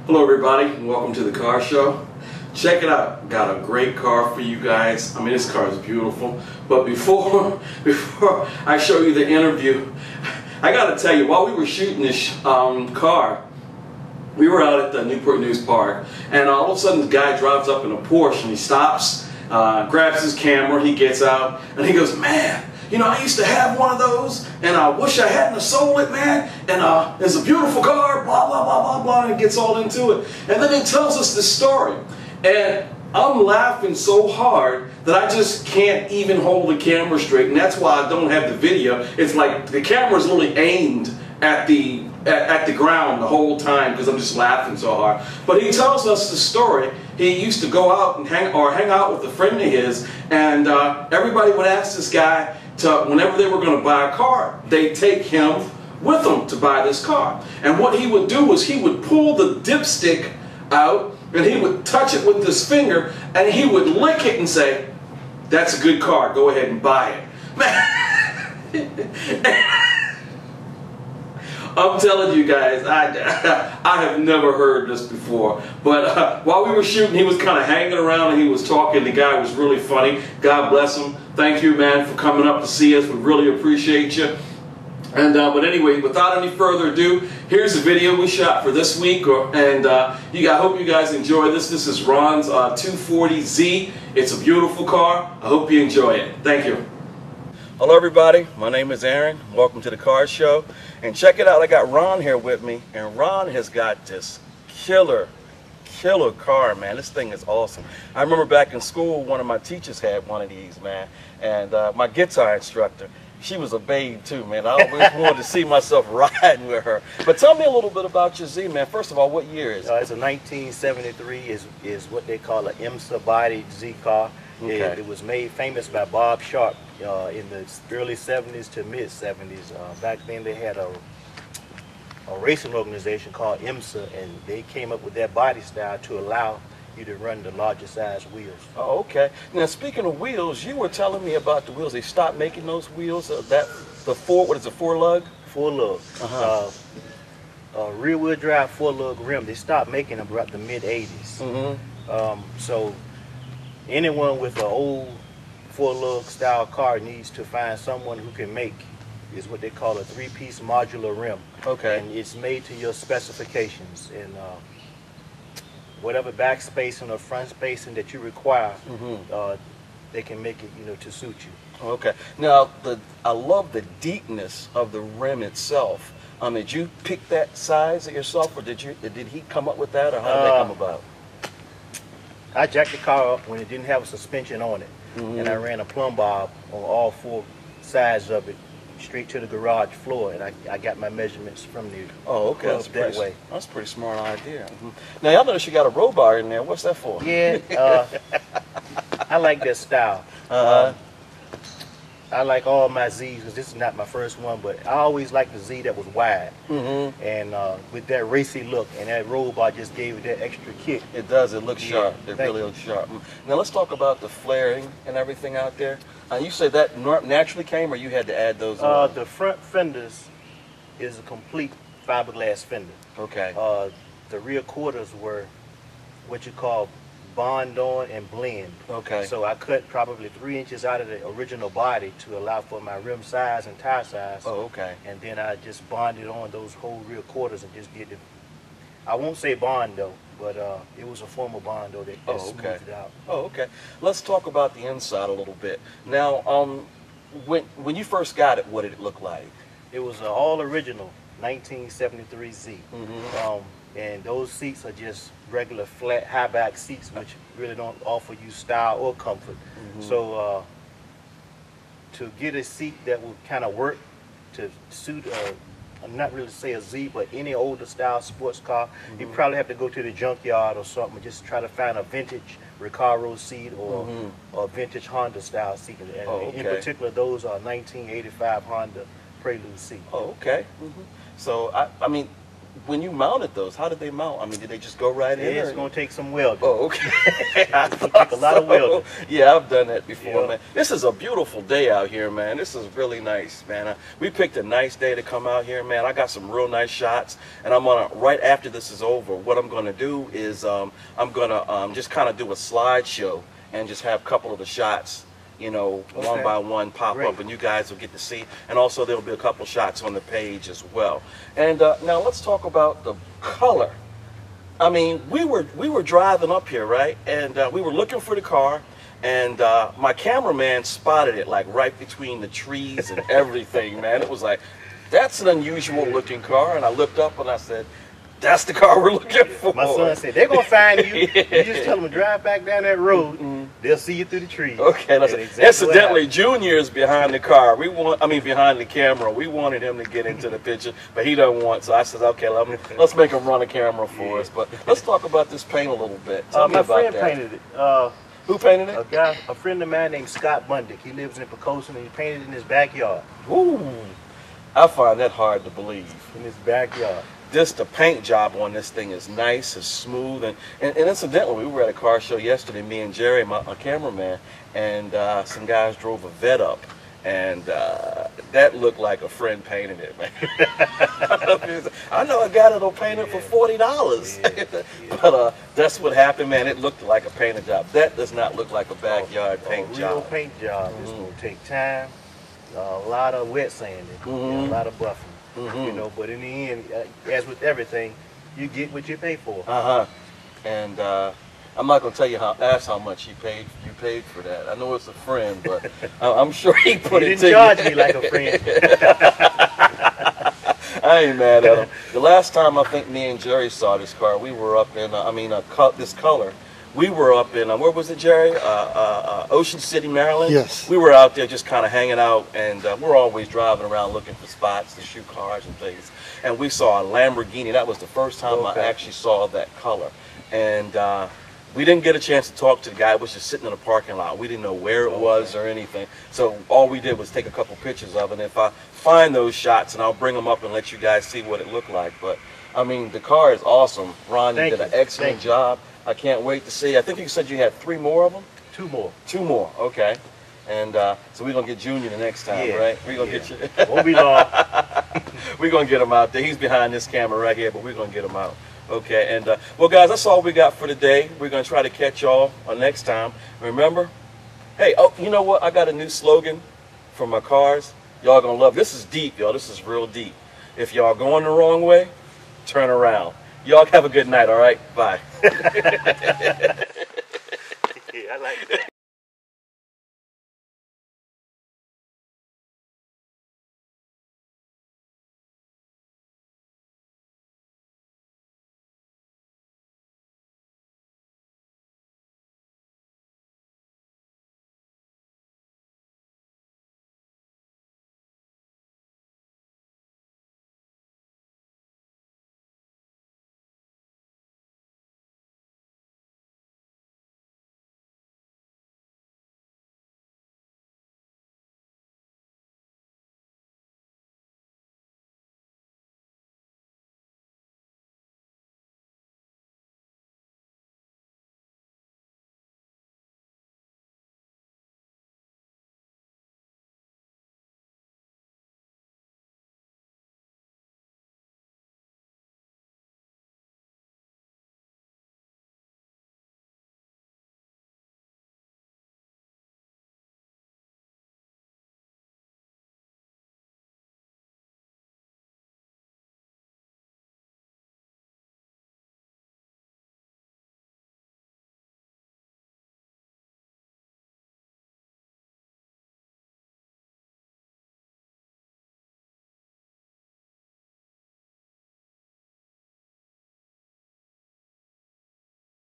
Hello everybody, and welcome to the car show. Check it out, got a great car for you guys. I mean, this car is beautiful. But before I show you the interview, I gotta tell you, while we were shooting this car, we were out at the Newport News Park, and all of a sudden the guy drives up in a Porsche and he stops, grabs his camera, he gets out, and he goes, "Man, you know, I used to have one of those, and I wish I hadn't have sold it, man, and it's a beautiful car, blah, blah, blah, blah, blah," and it gets all into it. And then he tells us this story, and I'm laughing so hard that I just can't even hold the camera straight, and that's why I don't have the video. It's like the camera's literally aimed at the ground the whole time because I'm just laughing so hard. But he tells us the story. He used to go out and hang out with a friend of his, and everybody would ask this guy to, whenever they were going to buy a car, they'd take him with them to buy this car. And what he would do was he would pull the dipstick out and he would touch it with his finger and he would lick it and say, "That's a good car, go ahead and buy it." I'm telling you guys, I have never heard this before. But while we were shooting, he was kind of hanging around and he was talking. The guy was really funny. God bless him. Thank you, man, for coming up to see us. We really appreciate you. And but anyway, without any further ado, here's the video we shot for this week. And I hope you guys enjoy this. This is Ron's 240Z. It's a beautiful car. I hope you enjoy it. Thank you. Hello everybody, my name is Aaron. Welcome to the car show. And check it out, I got Ron here with me, and Ron has got this killer car, man. This thing is awesome. I remember back in school, one of my teachers had one of these, man, and my guitar instructor, she was a babe too, man. I always wanted to see myself riding with her. But tell me a little bit about your Z, man. First of all, what year is it? It's a 1973, is what they call an IMSA body Z car. Okay. It was made famous by Bob Sharp in the early 70s to mid 70s. Back then they had a racing organization called IMSA, and they came up with that body style to allow you to run the larger size wheels. Oh, okay. Now speaking of wheels, you were telling me about the wheels. They stopped making those wheels. What is it, four lug? Four lug. Rear wheel drive four lug rim. They stopped making them about the mid 80s. So anyone with an old four-lug style car needs to find someone who can make is what they call a three-piece modular rim. Okay. And it's made to your specifications, and whatever back spacing or front spacing that you require, they can make it, you know, to suit you. Okay. Now, I love the deepness of the rim itself. Did you pick that size yourself, or did he come up with that, or how did that come about? I jacked the car up when it didn't have a suspension on it, and I ran a plumb bob on all four sides of it straight to the garage floor, and I got my measurements from the That's a pretty smart idea. Now, y'all notice you got a roll bar in there. What's that for? Yeah, I like that style. I like all my Z's, because this is not my first one, but I always liked the Z that was wide. And with that racy look, and that roll bar just gave it that extra kick. It does. It looks sharp. It really looks sharp. Now let's talk about the flaring and everything out there. You said that naturally came, or you had to add those on? The front fenders is a complete fiberglass fender. Okay. The rear quarters were what you call bond on and blend. Okay. So I cut probably 3 inches out of the original body to allow for my rim size and tire size. Oh, okay. And then I just bonded on those whole rear quarters and just did I won't say bond though, but it was a form of bond though that smoothed it out. Oh, okay. Let's talk about the inside a little bit. Now, when you first got it, what did it look like? It was an all original 1973 Z. And those seats are just regular flat high back seats, which really don't offer you style or comfort. So to get a seat that would kind of work to suit I'm not really say a Z, but any older style sports car, you probably have to go to the junkyard or something and just try to find a vintage Recaro seat or a vintage Honda style seat. And in particular, those are 1985 Honda Prelude seats. Oh, okay. So I mean, when you mounted those, how did they mount? I mean, did they just go right in? It's going to take some welding. Oh, okay. It's going to take a lot of welding. Yeah, I've done that before, Yeah. man. This is a beautiful day out here, man. This is really nice, man. We picked a nice day to come out here, man. I got some real nice shots, and I'm gonna, right after this is over, what I'm gonna do is I'm gonna just kind of do a slideshow and just have a couple of the shots, you know, Okay. one by one pop Great. up, and you guys will get to see. And also there'll be a couple shots on the page as well. And now let's talk about the color. I mean, we were driving up here, right? And we were looking for the car, and my cameraman spotted it like right between the trees and everything, man. It was like, that's an unusual looking car. And I looked up and I said, that's the car we're looking for. My son said, they're going to find you. You just tell them to drive back down that road. They'll see you through the trees. Okay, That's exactly what incidentally, happened. Junior is behind the car. Behind the camera. We wanted him to get into the picture, but he don't want. So I said, okay, let's make him run a camera for us. But let's talk about this paint a little bit. Tell me My about friend that. painted it. Who painted it? A friend of mine named Scott Bundick. He lives in Pocosin, and he painted it in his backyard. Ooh, I find that hard to believe. In his backyard. The paint job on this thing is nice, it's smooth, and incidentally, we were at a car show yesterday, me and Jerry, my cameraman, and some guys drove a Vet up, and that looked like a friend painted it, man. I know a guy that'll paint it for $40, but that's what happened, man. It looked like a painted job. That does not look like a backyard paint real job. paint job. It's going to take time, a lot of wet sanding, a lot of buffing. You know, but in the end, as with everything, you get what you pay for. And I'm not gonna tell you how much you paid for that. I know it's a friend, but I'm sure he put He it didn't to charge you. me like a friend. I ain't mad at him. The last time I think me and Jerry saw this car, we were up in this color. We were up in where was it, Jerry? Ocean City, Maryland. Yes. We were out there just kind of hanging out, and we're always driving around looking for spots to shoot cars and things. And we saw a Lamborghini. That was the first time I actually saw that color. And we didn't get a chance to talk to the guy. It was just sitting in a parking lot. We didn't know where it was or anything. So all we did was take a couple pictures of it. And if I find those shots, and I'll bring them up and let you guys see what it looked like. But I mean, the car is awesome. Ron, you did an excellent job. I can't wait to see. I think you said you had 3 more of them? 2 more. 2 more, okay. And so we're going to get Junior the next time, right? We're going to get you. Won't be long. We're going to get him out there. He's behind this camera right here, but we're going to get him out. Okay, and well, guys, that's all we got for today. We're going to try to catch y'all next time. Remember, hey, oh, you know what? I got a new slogan for my cars. Y'all going to love it. This is deep, y'all. This is real deep. If y'all going the wrong way, turn around. Y'all have a good night, all right? Bye. Yeah, I like it.